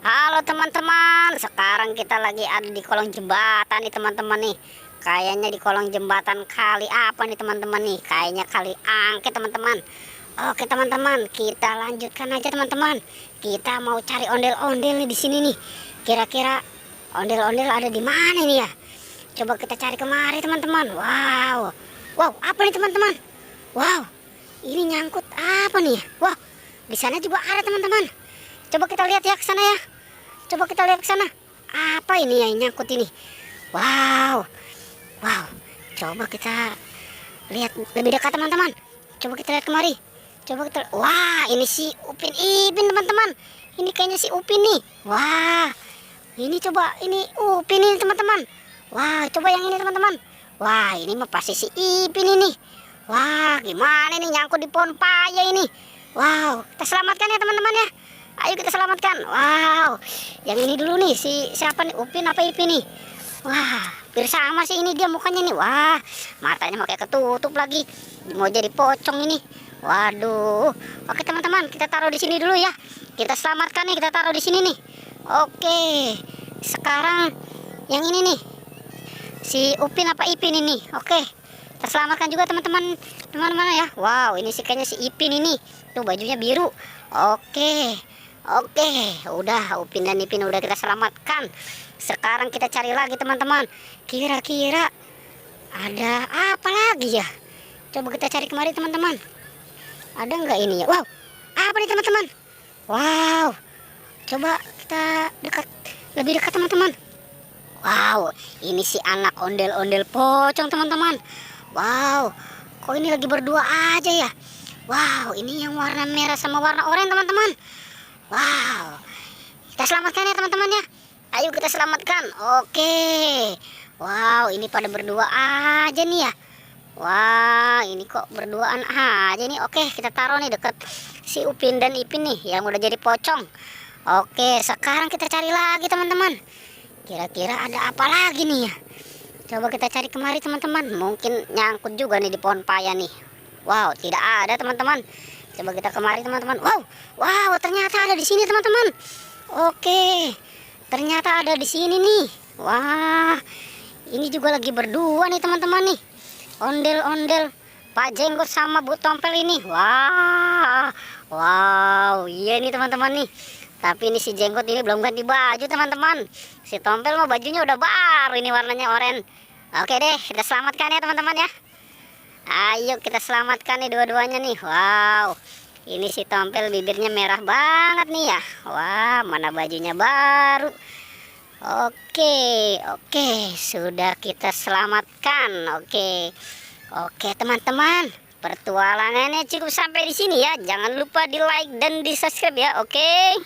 Halo teman-teman, sekarang kita lagi ada di kolong jembatan nih teman-teman nih. Kayaknya di kolong jembatan kali apa nih teman-teman nih? Kayaknya kali Angke teman-teman. Oke teman-teman, kita lanjutkan aja teman-teman. Kita mau cari ondel-ondel nih di sini nih. Kira-kira ondel-ondel ada di mana nih ya? Coba kita cari kemari teman-teman. Wow, wow apa nih teman-teman? Wow, ini nyangkut apa nih? Wow, di sana juga ada teman-teman. Coba kita lihat ya ke sana ya. Coba kita lihat ke sana. Apa ini yang nyangkut ini? Wow. Wow. Coba kita lihat lebih dekat teman-teman. Coba kita lihat kemari. Coba kita. Wah, ini si Upin Ipin teman-teman. Ini kayaknya si Upin nih. Wah. Ini coba ini Upin ini teman-teman. Wah, coba yang ini teman-teman. Wah, ini mah pasti si Ipin ini. Wah, gimana ini nyangkut di pohon paya ini. Wow, kita selamatkan ya teman-teman ya. Ayo kita selamatkan. Wow, yang ini dulu nih, si siapa nih, Upin apa Ipin nih? Wah, hampir sama sih ini dia mukanya nih. Wah, matanya mau kayak ketutup lagi, mau jadi pocong ini. Waduh. Oke teman-teman, kita taruh di sini dulu ya. Kita selamatkan nih, kita taruh di sini nih. Oke, sekarang yang ini nih, si Upin apa Ipin ini. Oke, kita selamatkan juga teman-teman, teman-teman ya. Wow, ini sih kayaknya si Ipin ini. Tuh bajunya biru. Oke. Oke, udah Upin dan Ipin udah kita selamatkan. Sekarang kita cari lagi teman-teman. Kira-kira ada apa lagi ya? Coba kita cari kemari teman-teman. Ada nggak ini ya? Wow, apa nih teman-teman? Wow, coba kita dekat, lebih dekat teman-teman. Wow, ini si anak ondel-ondel pocong teman-teman. Wow, kok ini lagi berdua aja ya? Wow, ini yang warna merah sama warna oranye teman-teman. Wow, kita selamatkan ya teman-teman ya. Ayo kita selamatkan. Oke. Wow, ini pada berdua aja nih ya. Wah, ini kok berduaan aja nih. Oke, kita taruh nih deket si Upin dan Ipin nih yang udah jadi pocong. Oke, sekarang kita cari lagi teman-teman. Kira-kira ada apa lagi nih ya? Coba kita cari kemari teman-teman. Mungkin nyangkut juga nih di pohon paya nih. Wow, tidak ada teman-teman. Coba kita kemari teman-teman. Wow, wow, ternyata ada di sini teman-teman. Oke, ternyata ada di sini nih. Wah, ini juga lagi berdua nih teman-teman nih. Ondel-ondel Pak Jenggot sama Bu Tompel ini. Wah, wow, iya nih teman-teman nih. Tapi ini si Jenggot ini belum ganti baju teman-teman. Si Tompel mah bajunya udah baru, ini warnanya oranye. Oke deh, kita selamatkan ya teman-teman ya. Ayo kita selamatkan nih dua-duanya nih. Wow, ini si Tompel bibirnya merah banget nih ya. Wah, mana bajunya baru. Oke, sudah kita selamatkan. Oke teman-teman, pertualangannya cukup sampai di sini ya. Jangan lupa di like dan di subscribe ya. Oke.